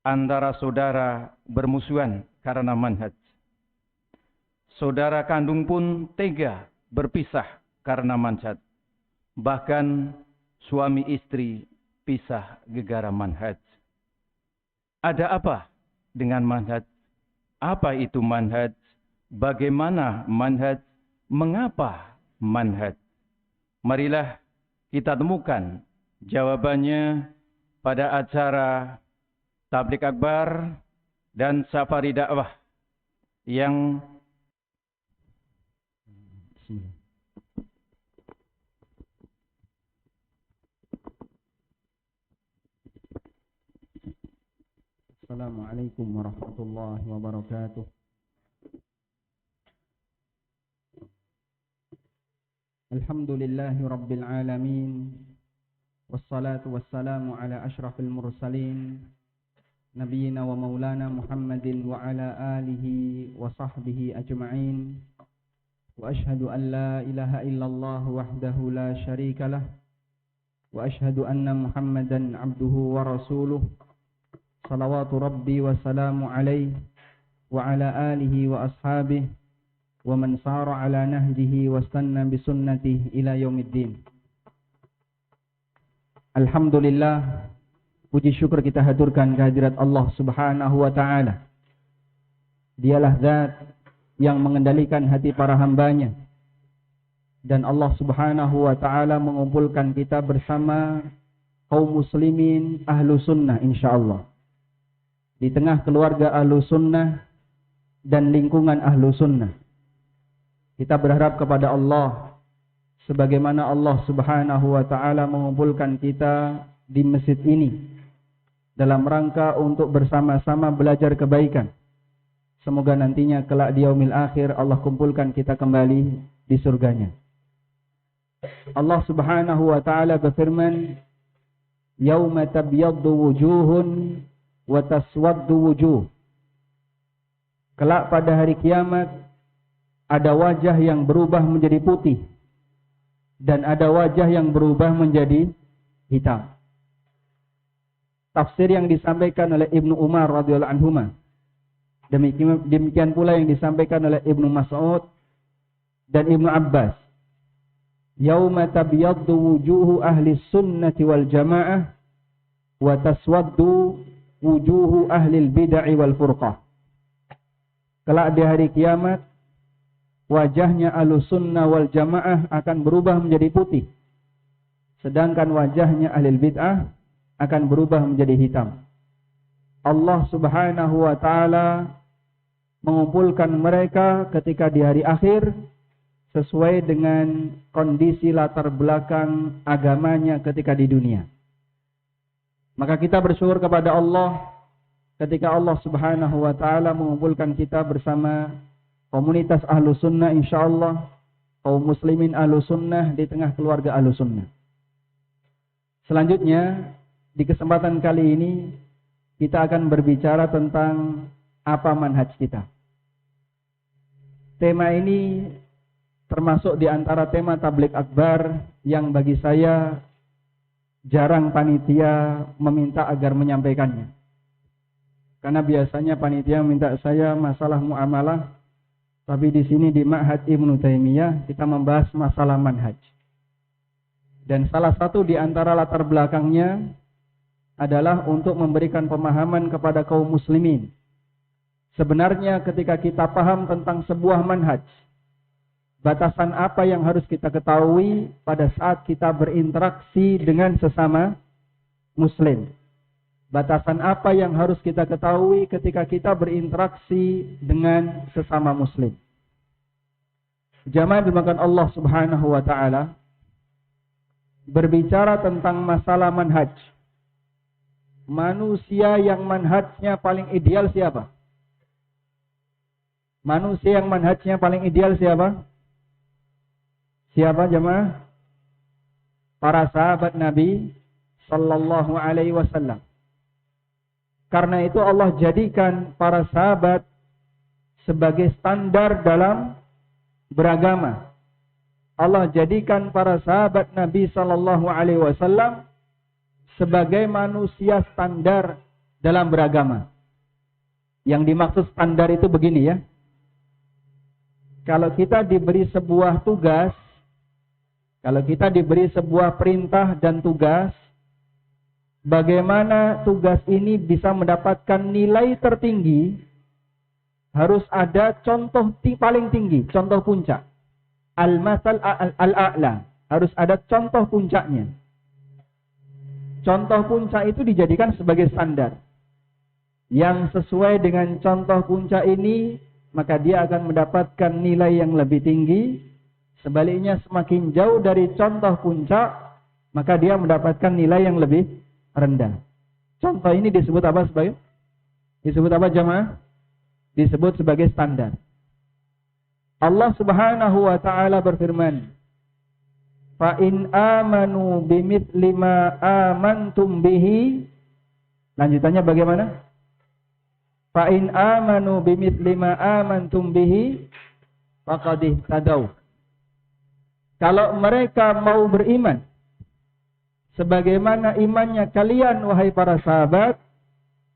antara saudara bermusuhan karena manhaj. Saudara kandung pun tega berpisah karena manhaj. Bahkan suami istri pisah gegara manhaj. Ada apa dengan manhaj? Apa itu manhaj? Bagaimana manhaj? Mengapa manhaj? Marilah kita temukan jawabannya pada acara Tabligh Akbar dan Safari Dakwah yang Assalamualaikum warahmatullahi wabarakatuh. Alhamdulillahi rabbil alamin. Wassalatu wassalamu ala ashrafil mursalin Nabiyyina wa maulana Muhammadin wa ala alihi wa sahbihi ajma'in. Wa ashhadu an la ilaha illallah wahdahu la syarika lah. Wa ashhadu anna Muhammadan abduhu wa rasuluh. Salawatu rabbi wa salamu alaihi wa ala alihi wa ashabihi wa man sara ala nahjihi wa stanna bi sunnatihi ila yaumiddin. Alhamdulillah, puji syukur kita haturkan kehadirat Allah Subhanahu wa taala. Dialah zat yang mengendalikan hati para hambanya, dan Allah Subhanahu wa taala mengumpulkan kita bersama kaum muslimin ahlu sunnah insyaallah, di tengah keluarga ahlu sunnah dan lingkungan ahlu sunnah. Kita berharap kepada Allah, sebagaimana Allah Subhanahu wa ta'ala mengumpulkan kita di masjid ini dalam rangka untuk bersama-sama belajar kebaikan. Semoga nantinya kelak di yaumil akhir Allah kumpulkan kita kembali di surganya. Allah Subhanahu wa ta'ala berfirman, "Yauma tabyaddu wujuhun wa taswaddu wujuh." Kelak pada hari kiamat ada wajah yang berubah menjadi putih dan ada wajah yang berubah menjadi hitam. Tafsir yang disampaikan oleh Ibnu Umar radhiyallahu anhuma, demikian pula yang disampaikan oleh Ibnu Mas'ud dan Ibnu Abbas. Yauma tabyaddu wujuhu ahli sunnati wal jamaah wa taswaddu wujuhu ahli bid'ah wal furqah. Kelak di hari kiamat wajahnya ahli sunnah wal jamaah akan berubah menjadi putih, sedangkan wajahnya ahli bid'ah akan berubah menjadi hitam. Allah Subhanahu wa ta'ala mengumpulkan mereka ketika di hari akhir sesuai dengan kondisi latar belakang agamanya ketika di dunia. Maka kita bersyukur kepada Allah ketika Allah Subhanahu wa ta'ala mengumpulkan kita bersama komunitas ahlu sunnah insyaallah, kaum muslimin ahlu sunnah di tengah keluarga ahlu sunnah. Selanjutnya, di kesempatan kali ini kita akan berbicara tentang apa manhaj kita. Tema ini termasuk di antara tema Tabligh Akbar yang bagi saya jarang panitia meminta agar menyampaikannya. Karena biasanya panitia minta saya masalah muamalah, tapi di sini di Ma'had Ibnu Taimiyah kita membahas masalah manhaj. Dan salah satu di antara latar belakangnya adalah untuk memberikan pemahaman kepada kaum muslimin. Sebenarnya ketika kita paham tentang sebuah manhaj, batasan apa yang harus kita ketahui pada saat kita berinteraksi dengan sesama muslim. Batasan apa yang harus kita ketahui ketika kita berinteraksi dengan sesama muslim. Jamaah dimakan Allah Subhanahu wa ta'ala, berbicara tentang masalah manhaj. Manusia yang manhajnya paling ideal siapa? Manusia yang manhajnya paling ideal siapa? Siapa jemaah? Para sahabat Nabi sallallahu alaihi wasallam. Karena itu Allah jadikan para sahabat sebagai standar dalam beragama. Allah jadikan para sahabat Nabi sallallahu alaihi wasallam sebagai manusia standar dalam beragama. Yang dimaksud standar itu begini ya. Kalau kita diberi sebuah tugas, kalau kita diberi sebuah perintah dan tugas, bagaimana tugas ini bisa mendapatkan nilai tertinggi, harus ada contoh paling tinggi, contoh puncak. Al-masal al-a'la, harus ada contoh puncaknya. Contoh puncak itu dijadikan sebagai standar. Yang sesuai dengan contoh puncak ini, maka dia akan mendapatkan nilai yang lebih tinggi. Sebaliknya semakin jauh dari contoh puncak, maka dia mendapatkan nilai yang lebih rendah. Contoh ini disebut apa sebagai? Disebut apa jamaah? Disebut sebagai standar. Allah Subhanahu wa taala berfirman, "Fa in amanu bimithli ma amantum bihi." Lanjutannya bagaimana? Fa in amanu bimithli ma amantum bihi faqad ihtadaw. Kalau mereka mau beriman sebagaimana imannya kalian wahai para sahabat,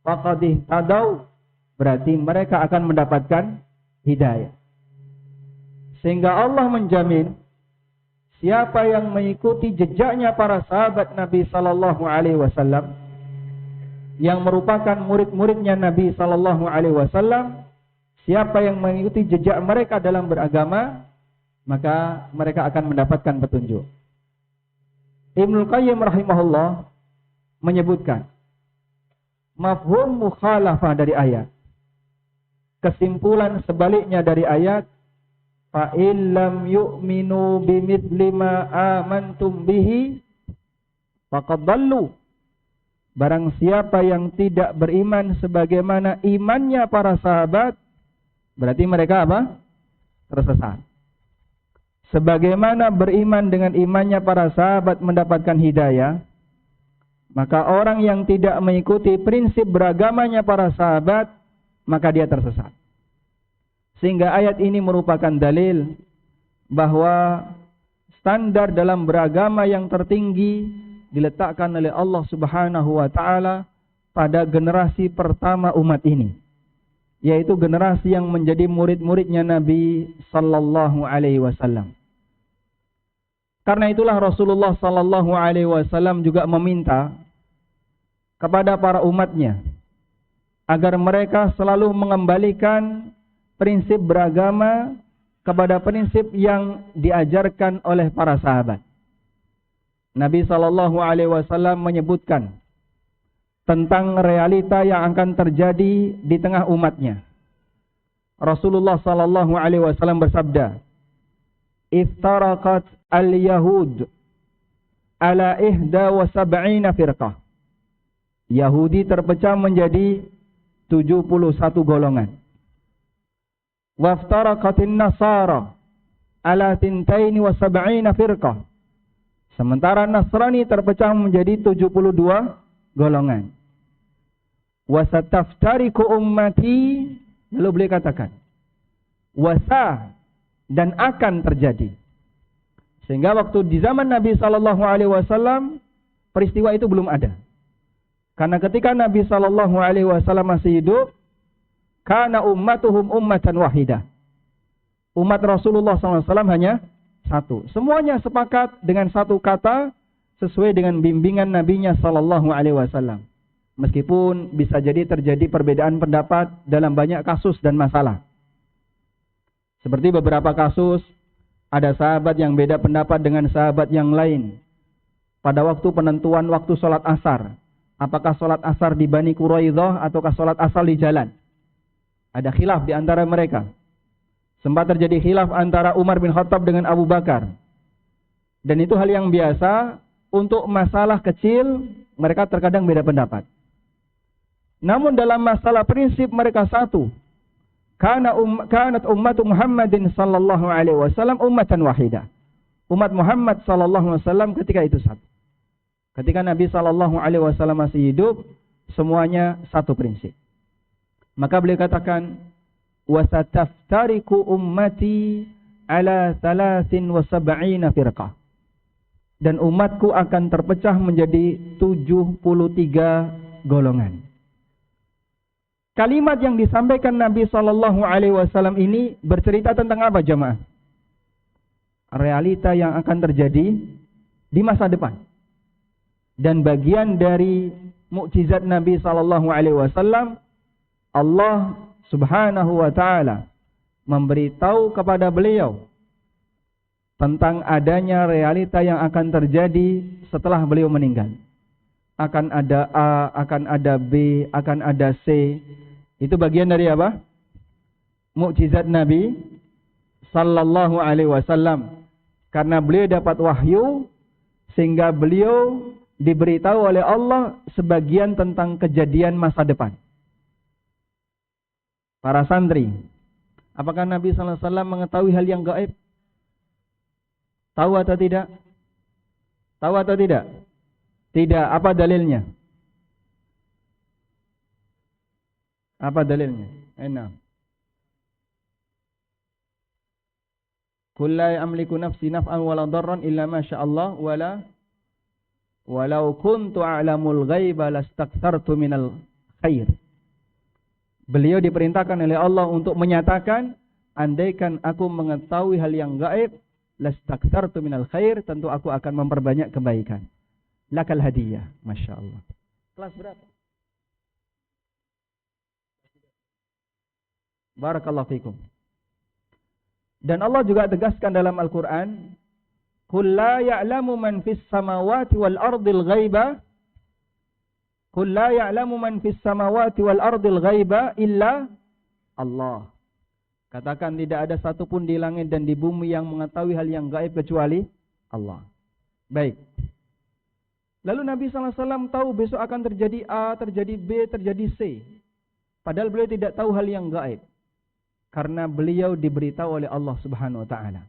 faqad ihtadaw, berarti mereka akan mendapatkan hidayah. Sehingga Allah menjamin siapa yang mengikuti jejaknya para sahabat Nabi sallallahu alaihi wasallam yang merupakan murid-muridnya Nabi sallallahu alaihi wasallam, siapa yang mengikuti jejak mereka dalam beragama, maka mereka akan mendapatkan petunjuk. Ibnu Qayyim rahimahullah menyebutkan mafhum mukhalafah dari ayat. Kesimpulan sebaliknya dari ayat, fa in lam yu'minu bimithli ma amantum bihi faqad dallu. Barang siapa yang tidak beriman sebagaimana imannya para sahabat, berarti mereka apa? Tersesat. Sebagaimana beriman dengan imannya para sahabat mendapatkan hidayah, maka orang yang tidak mengikuti prinsip beragamanya para sahabat, maka dia tersesat. Sehingga ayat ini merupakan dalil bahwa standar dalam beragama yang tertinggi diletakkan oleh Allah Subhanahu wa taala pada generasi pertama umat ini, yaitu generasi yang menjadi murid-muridnya Nabi sallallahu alaihi wasallam. Karena itulah Rasulullah sallallahu alaihi wasallam juga meminta kepada para umatnya agar mereka selalu mengembalikan prinsip beragama kepada prinsip yang diajarkan oleh para sahabat. Nabi sallallahu alaihi wasallam menyebutkan tentang realita yang akan terjadi di tengah umatnya. Rasulullah sallallahu alaihi wasallam bersabda, "Iftaraqat al-yahud ala 71 firqah." Yahudi terpecah menjadi 71 golongan. Waftaraqatin nasara ala 72 firqah. Sementara Nasrani terpecah menjadi 72 golongan. Wasataftariku ummati, lalu beliau katakan, wasa, dan akan terjadi. Sehingga waktu di zaman Nabi sallallahu alaihi wasallam peristiwa itu belum ada. Karena ketika Nabi sallallahu alaihi wasallam masih hidup, kana ummatuhum ummatan wahidah. Umat Rasulullah sallallahu alaihi wasallam hanya satu. Semuanya sepakat dengan satu kata sesuai dengan bimbingan Nabinya sallallahu alaihi wasallam. Meskipun bisa jadi terjadi perbedaan pendapat dalam banyak kasus dan masalah. Seperti beberapa kasus, ada sahabat yang beda pendapat dengan sahabat yang lain. Pada waktu penentuan waktu sholat asar. Apakah sholat asar di Bani Quraidah ataukah sholat asar di jalan? Ada khilaf di antara mereka. Sempat terjadi khilaf antara Umar bin Khattab dengan Abu Bakar. Dan itu hal yang biasa, untuk masalah kecil mereka terkadang beda pendapat. Namun dalam masalah prinsip mereka satu. Kanat ummatu Muhammadin sallallahu alaihi wasallam ummatan wahidah. Umat Muhammad sallallahu alaihi wasallam ketika itu satu. Ketika Nabi sallallahu alaihi wasallam masih hidup, semuanya satu prinsip. Maka beliau katakan, wasataftariku ummati ala 73 firqah. Dan umatku akan terpecah menjadi 73 golongan. Kalimat yang disampaikan Nabi Shallallahu Alaihi Wasallam ini bercerita tentang apa, jemaah? Realita yang akan terjadi di masa depan. Dan bagian dari mukjizat Nabi Shallallahu Alaihi Wasallam, Allah Subhanahu Wa Taala memberitahu kepada beliau tentang adanya realita yang akan terjadi setelah beliau meninggal. Akan ada A, akan ada B, akan ada C. Itu bagian dari apa? Mukjizat Nabi Sallallahu Alaihi Wasallam. Karena beliau dapat wahyu, sehingga beliau diberitahu oleh Allah sebagian tentang kejadian masa depan. Para santri, apakah Nabi Sallallahu Alaihi Wasallam mengetahui hal yang gaib? Tahu atau tidak? Tahu atau tidak? Tidak. Apa dalilnya? Apa dalilnya? Enak. Qul la amliku nafsi naf'an wala darran illa ma syaa Allah walau kuntu a'lamul ghaiba lastakthartu minal khair. Beliau diperintahkan oleh Allah untuk menyatakan, andaikan aku mengetahui hal yang gaib, lastakthartu minal khair, tentu aku akan memperbanyak kebaikan. Lakal hadiyah, Masya Allah. Kelas berapa? Barakallahu fikum. Dan Allah juga tegaskan dalam Al-Quran, Qul la ya'lamu man fis samawati wal ardil ghaiba Qul la ya'lamu man fis samawati wal ardil ghaiba illa Allah. Katakan tidak ada satupun di langit dan di bumi yang mengetahui hal yang gaib kecuali Allah. Baik. Lalu Nabi SAW tahu besok akan terjadi A, terjadi B, terjadi C. Padahal beliau tidak tahu hal yang gaib. Karena beliau diberitahu oleh Allah Subhanahu Wa Taala.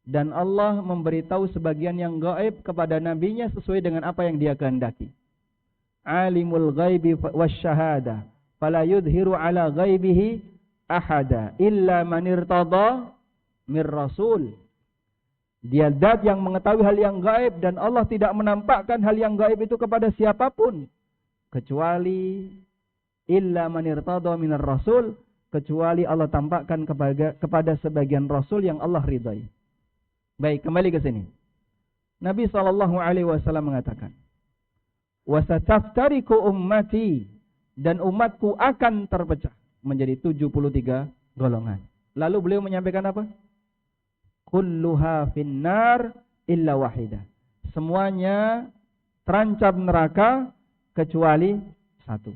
Dan Allah memberitahu sebagian yang gaib kepada nabinya sesuai dengan apa yang dia kehendaki. Alimul ghaibi wasyahada fala yudhiru ala ghaibihi ahada illa man irtada mir rasul. Dia zat yang mengetahui hal yang gaib dan Allah tidak menampakkan hal yang gaib itu kepada siapapun kecuali illa man irtada minar rasul, kecuali Allah tampakkan kepada sebagian rasul yang Allah ridai. Baik, kembali ke sini. Nabi SAW mengatakan, wasataftariku ummati, dan umatku akan terpecah menjadi 73 golongan. Lalu beliau menyampaikan apa? Kulluha finnar illa wahida. Semuanya terancam neraka kecuali satu.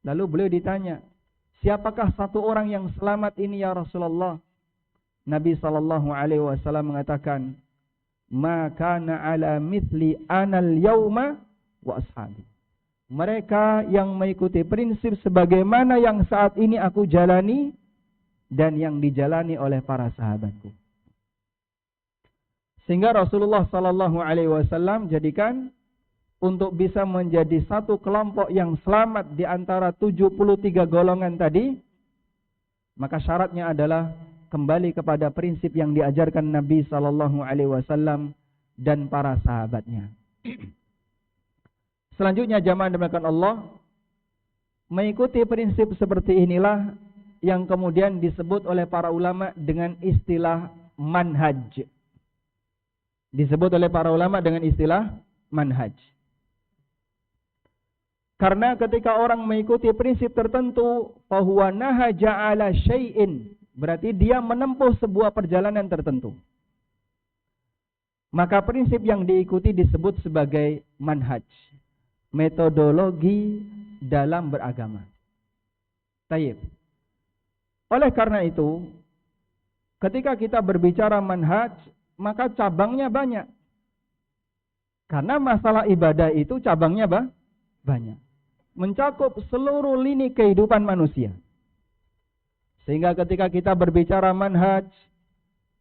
Lalu beliau ditanya, siapakah satu orang yang selamat ini ya Rasulullah? Nabi SAW mengatakan, ma kana ala mithli anal yauma wa ashabi. Mereka yang mengikuti prinsip sebagaimana yang saat ini aku jalani dan yang dijalani oleh para sahabatku. Sehingga Rasulullah SAW jadikan untuk bisa menjadi satu kelompok yang selamat di antara 73 golongan tadi, maka syaratnya adalah kembali kepada prinsip yang diajarkan Nabi SAW dan para sahabatnya. Selanjutnya jamaah dimuliakan Allah, mengikuti prinsip seperti inilah yang kemudian disebut oleh para ulama dengan istilah manhaj. Disebut oleh para ulama dengan istilah manhaj. Karena ketika orang mengikuti prinsip tertentu, fahuwa nahaja ala syai'in, berarti dia menempuh sebuah perjalanan tertentu. Maka prinsip yang diikuti disebut sebagai manhaj, metodologi dalam beragama. Tayyib. Oleh karena itu, ketika kita berbicara manhaj, maka cabangnya banyak. Karena masalah ibadah itu cabangnya banyak. Mencakup seluruh lini kehidupan manusia. Sehingga ketika kita berbicara manhaj,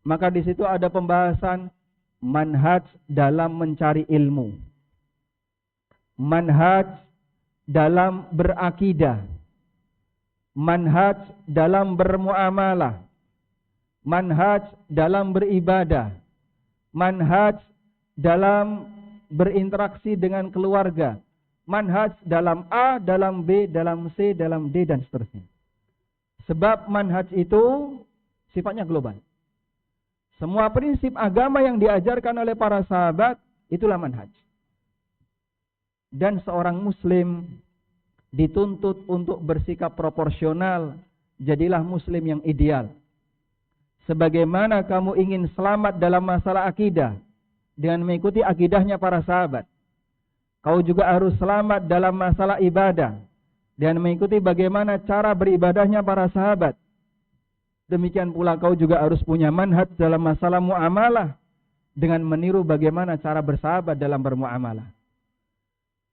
maka di situ ada pembahasan manhaj dalam mencari ilmu, manhaj dalam berakidah, manhaj dalam bermuamalah, manhaj dalam beribadah, manhaj dalam berinteraksi dengan keluarga, manhaj dalam A, dalam B, dalam C, dalam D, dan seterusnya. Sebab manhaj itu sifatnya global. Semua prinsip agama yang diajarkan oleh para sahabat, itulah manhaj. Dan seorang muslim dituntut untuk bersikap proporsional. Jadilah muslim yang ideal. Sebagaimana kamu ingin selamat dalam masalah akidah, dengan mengikuti akidahnya para sahabat. Kau juga harus selamat dalam masalah ibadah, dan mengikuti bagaimana cara beribadahnya para sahabat. Demikian pula kau juga harus punya manhaj dalam masalah muamalah, dengan meniru bagaimana cara bersahabat dalam bermuamalah.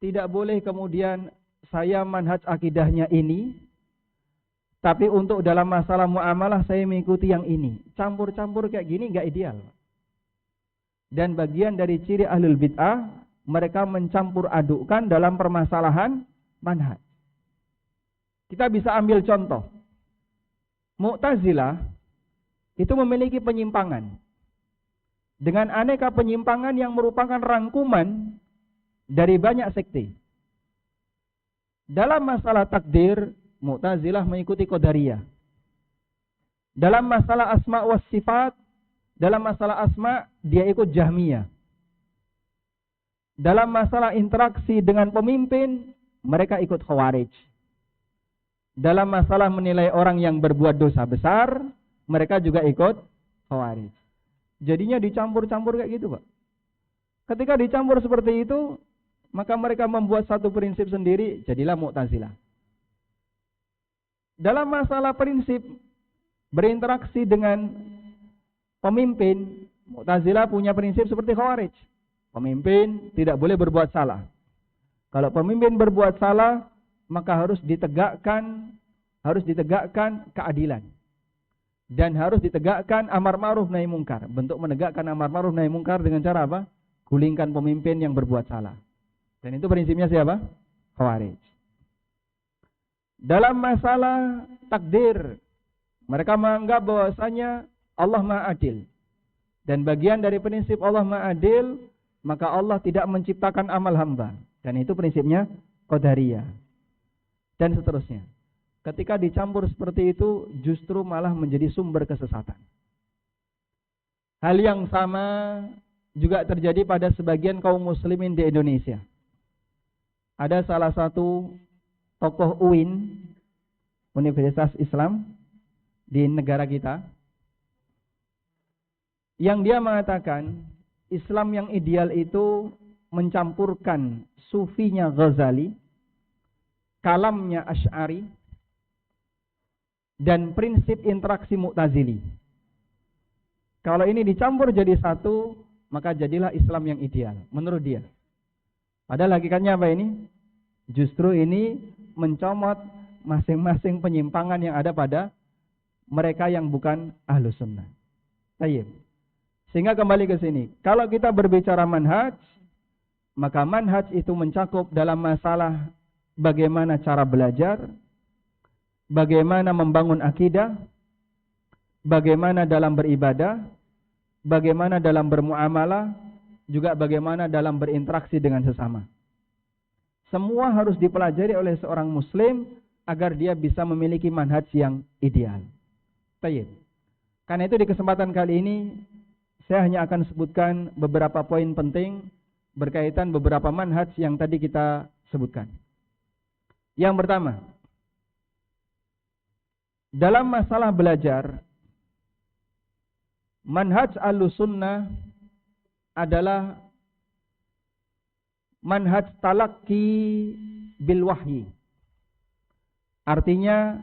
Tidak boleh kemudian saya manhaj akidahnya ini, tapi untuk dalam masalah muamalah saya mengikuti yang ini. Campur-campur kayak gini nggak ideal. Dan bagian dari ciri ahlul bid'ah, mereka mencampur adukkan dalam permasalahan manhaj. Kita bisa ambil contoh. Mu'tazilah itu memiliki penyimpangan. Dengan aneka penyimpangan yang merupakan rangkuman dari banyak sekte. Dalam masalah takdir, Mu'tazilah mengikuti Qadariyah. Dalam masalah asma was sifat, dalam masalah asma dia ikut Jahmiyah. Dalam masalah interaksi dengan pemimpin, mereka ikut Khawarij. Dalam masalah menilai orang yang berbuat dosa besar, mereka juga ikut Khawarij. Jadinya dicampur-campur kayak gitu, Pak. Ketika dicampur seperti itu, maka mereka membuat satu prinsip sendiri, jadilah Mu'tazilah. Dalam masalah prinsip berinteraksi dengan pemimpin, Mu'tazilah punya prinsip seperti Khawarij. Pemimpin tidak boleh berbuat salah. Kalau pemimpin berbuat salah, maka harus ditegakkan keadilan. Dan harus ditegakkan amar ma'ruf nahi mungkar. Bentuk menegakkan amar ma'ruf nahi mungkar dengan cara apa? Gulingkan pemimpin yang berbuat salah. Dan itu prinsipnya siapa? Khawarij. Dalam masalah takdir, mereka menganggap bahwasanya Allah Maha Adil. Dan bagian dari prinsip Allah Maha Adil, maka Allah tidak menciptakan amal hamba. Dan itu prinsipnya Qadariyah. Dan seterusnya. Ketika dicampur seperti itu, justru malah menjadi sumber kesesatan. Hal yang sama juga terjadi pada sebagian kaum muslimin di Indonesia. Ada salah satu tokoh UIN, Universitas Islam di negara kita, yang dia mengatakan Islam yang ideal itu mencampurkan sufinya Ghazali, kalamnya Asy'ari, dan prinsip interaksi Mu'tazili. Kalau ini dicampur jadi satu, maka jadilah Islam yang ideal menurut dia. Padahal hakikatnya apa ini? Justru ini mencomot masing-masing penyimpangan yang ada pada mereka yang bukan Ahlus Sunnah. Baik. Sehingga kembali ke sini. Kalau kita berbicara manhaj, maka manhaj itu mencakup dalam masalah bagaimana cara belajar, bagaimana membangun akidah, bagaimana dalam beribadah, bagaimana dalam bermuamalah, juga bagaimana dalam berinteraksi dengan sesama. Semua harus dipelajari oleh seorang muslim agar dia bisa memiliki manhaj yang ideal. Baik. Karena itu di kesempatan kali ini saya hanya akan sebutkan beberapa poin penting berkaitan beberapa manhaj yang tadi kita sebutkan. Yang pertama, dalam masalah belajar, manhaj Ahlussunnah adalah manhaj talaqi bil wahyi. Artinya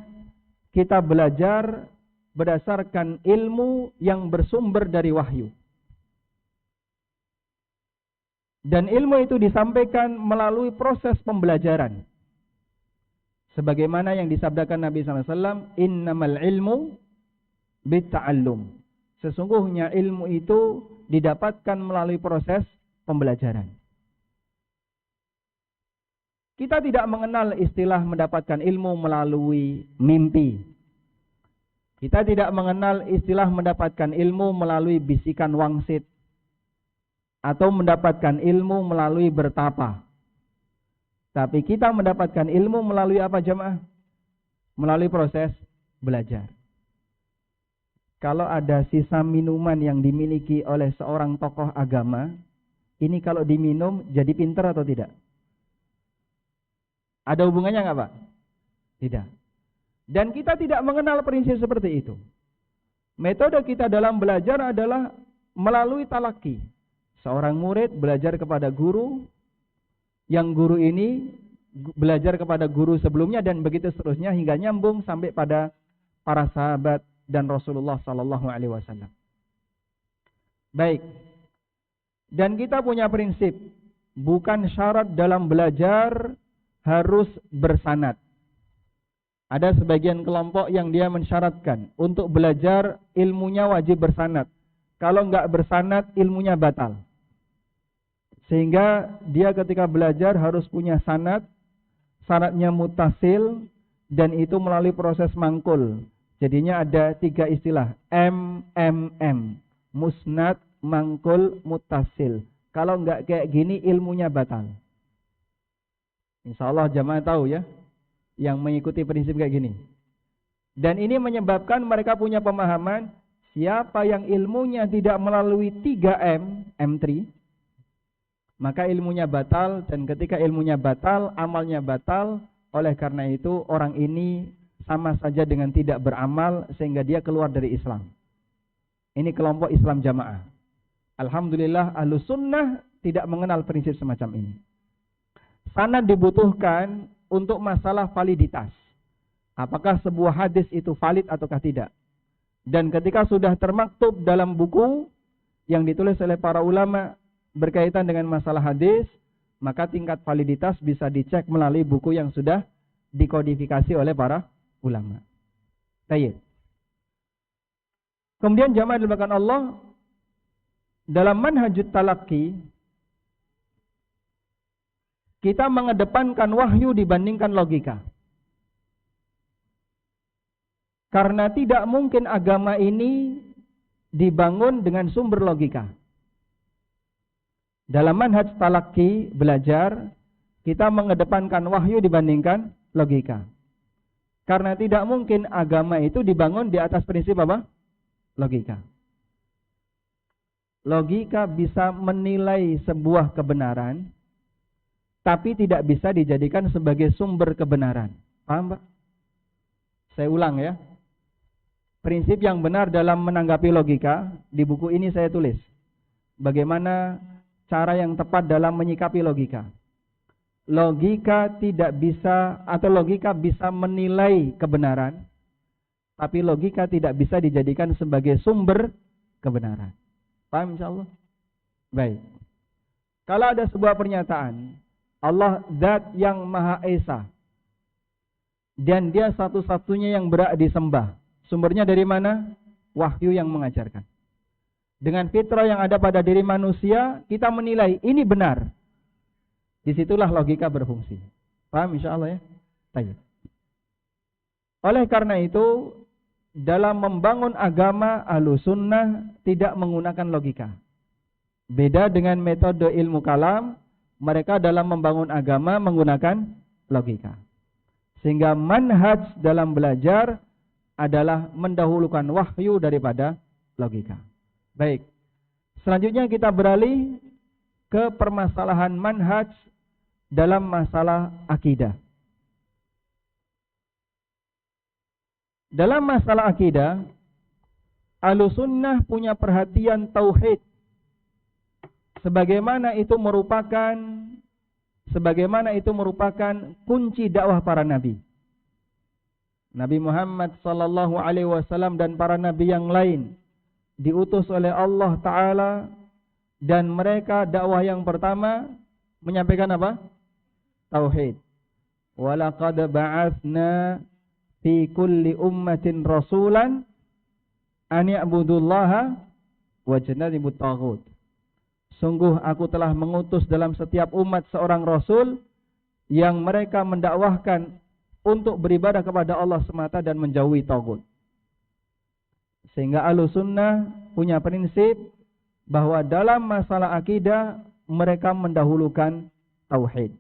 kita belajar berdasarkan ilmu yang bersumber dari wahyu. Dan ilmu itu disampaikan melalui proses pembelajaran. Sebagaimana yang disabdakan Nabi SAW, innamal ilmu bitta'allum. Sesungguhnya ilmu itu didapatkan melalui proses pembelajaran. Kita tidak mengenal istilah mendapatkan ilmu melalui mimpi. Kita tidak mengenal istilah mendapatkan ilmu melalui bisikan wangsit. Atau mendapatkan ilmu melalui bertapa. Tapi kita mendapatkan ilmu melalui apa jamaah? Melalui proses belajar. Kalau ada sisa minuman yang dimiliki oleh seorang tokoh agama, ini kalau diminum jadi pintar atau tidak? Ada hubungannya nggak Pak? Tidak. Dan kita tidak mengenal prinsip seperti itu. Metode kita dalam belajar adalah melalui talaki. Seorang murid belajar kepada guru, yang guru ini belajar kepada guru sebelumnya, dan begitu seterusnya hingga nyambung sampai pada para sahabat dan Rasulullah sallallahu alaihi wasallam. Baik. Dan kita punya prinsip, bukan syarat dalam belajar harus bersanad. Ada sebagian kelompok yang dia mensyaratkan untuk belajar ilmunya wajib bersanad. Kalau enggak bersanad ilmunya batal. Sehingga dia ketika belajar harus punya sanad, syaratnya mutasil, dan itu melalui proses mangkul. Jadinya ada 3 istilah, MMM, musnad, mangkul, mutasil. Kalau enggak kayak gini ilmunya batal. Insya Allah jamaah tahu ya, yang mengikuti prinsip kayak gini. Dan ini menyebabkan mereka punya pemahaman, siapa yang ilmunya tidak melalui 3M, M3, maka ilmunya batal, dan ketika ilmunya batal, amalnya batal. Oleh karena itu orang ini sama saja dengan tidak beramal, sehingga dia keluar dari Islam. Ini kelompok Islam jamaah. Alhamdulillah Ahlus Sunnah tidak mengenal prinsip semacam ini. Sanad dibutuhkan untuk masalah validitas. Apakah sebuah hadis itu valid ataukah tidak? Dan ketika sudah termaktub dalam buku yang ditulis oleh para ulama berkaitan dengan masalah hadis, maka tingkat validitas bisa dicek melalui buku yang sudah dikodifikasi oleh para ulama. Baik. Kemudian jamaah dimuliakan Allah, dalam manhajut talaqi kita mengedepankan wahyu dibandingkan logika. Karena tidak mungkin agama ini dibangun dengan sumber logika. Dalam manhaj talaqi belajar, kita mengedepankan wahyu dibandingkan logika. Karena tidak mungkin agama itu dibangun di atas prinsip apa? Logika. Logika bisa menilai sebuah kebenaran, tapi tidak bisa dijadikan sebagai sumber kebenaran. Paham, Pak? Saya ulang ya. Prinsip yang benar dalam menanggapi logika, di buku ini saya tulis. Bagaimana cara yang tepat dalam menyikapi logika. Logika tidak bisa, atau logika bisa menilai kebenaran, tapi logika tidak bisa dijadikan sebagai sumber kebenaran. Paham insyaallah? Baik. Kalau ada sebuah pernyataan, Allah zat yang Maha Esa, dan dia satu-satunya yang berhak disembah. Sumbernya dari mana? Wahyu yang mengajarkan. Dengan fitrah yang ada pada diri manusia, kita menilai ini benar. Disitulah logika berfungsi. Paham insyaallah ya? Baik. Oleh karena itu, dalam membangun agama Ahlus Sunnah tidak menggunakan logika. Beda dengan metode ilmu kalam, mereka dalam membangun agama menggunakan logika. Sehingga manhaj dalam belajar adalah mendahulukan wahyu daripada logika. Baik. Selanjutnya kita beralih ke permasalahan manhaj dalam masalah akidah. Dalam masalah akidah, Ahlus Sunnah punya perhatian tauhid. Sebagaimana itu merupakan kunci dakwah para nabi. Nabi Muhammad sallallahu alaihi wasallam dan para nabi yang lain diutus oleh Allah Ta'ala, dan mereka dakwah yang pertama menyampaikan apa? Tauhid. Walaqad ba'atsna fi kulli ummatin rasulan an ya'budullaha wajtanibut taghut. Sungguh aku telah mengutus dalam setiap umat seorang rasul yang mereka mendakwahkan untuk beribadah kepada Allah semata dan menjauhi taghut. Sehingga Ahlus Sunnah punya prinsip bahwa dalam masalah akidah mereka mendahulukan tauhid.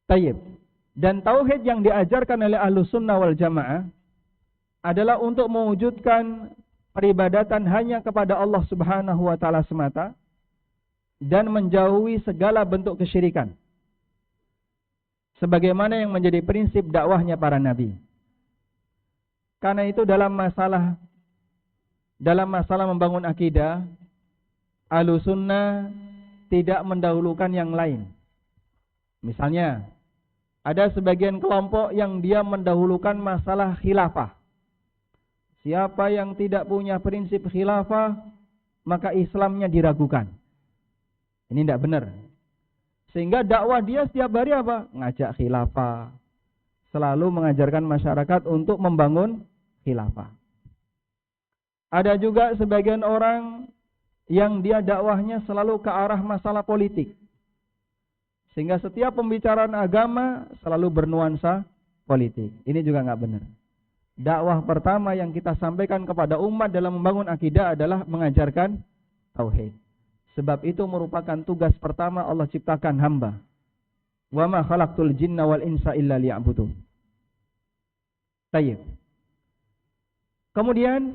Tayyib. Dan tauhid yang diajarkan oleh Ahlus Sunnah wal Jamaah adalah untuk mewujudkan peribadatan hanya kepada Allah Subhanahu wa taala semata dan menjauhi segala bentuk kesyirikan. Sebagaimana yang menjadi prinsip dakwahnya para nabi. Karena itu dalam masalah membangun akidah, Ahlus Sunnah tidak mendahulukan yang lain. Misalnya, ada sebagian kelompok yang dia mendahulukan masalah khilafah. Siapa yang tidak punya prinsip khilafah, maka Islamnya diragukan. Ini tidak benar. Sehingga dakwah dia setiap hari apa? Ngajak khilafah. Selalu mengajarkan masyarakat untuk membangun khilafah. Ada juga sebagian orang yang dia dakwahnya selalu ke arah masalah politik. Sehingga setiap pembicaraan agama selalu bernuansa politik. Ini juga nggak benar. Dakwah pertama yang kita sampaikan kepada umat dalam membangun akidah adalah mengajarkan tauhid. Sebab itu merupakan tugas pertama Allah ciptakan hamba. Wa ma khalaqtul jinna wal insa illa liya'budun. Tayyib. Kemudian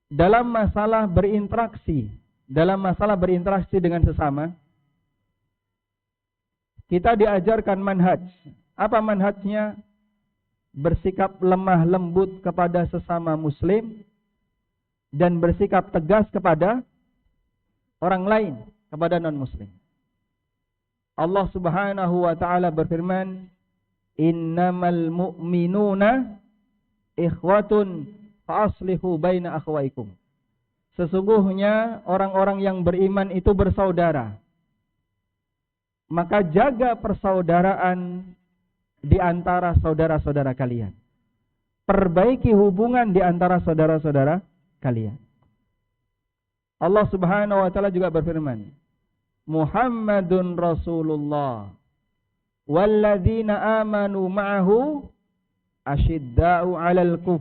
dalam masalah berinteraksi dengan sesama, kita diajarkan manhaj. Apa manhajnya? Bersikap lemah lembut kepada sesama muslim dan bersikap tegas kepada orang lain, kepada non-muslim. Allah Subhanahu wa taala berfirman, "Innamal mu'minuna ikhwatun fa'aslihu baina akhwaikum." Sesungguhnya orang-orang yang beriman itu bersaudara. Maka jaga persaudaraan di antara saudara-saudara kalian. Perbaiki hubungan di antara saudara-saudara kalian. Allah Subhanahu wa taala juga berfirman, Muhammadun Rasulullah walladzina amanu ma'ahu asyidda'u 'alal kufar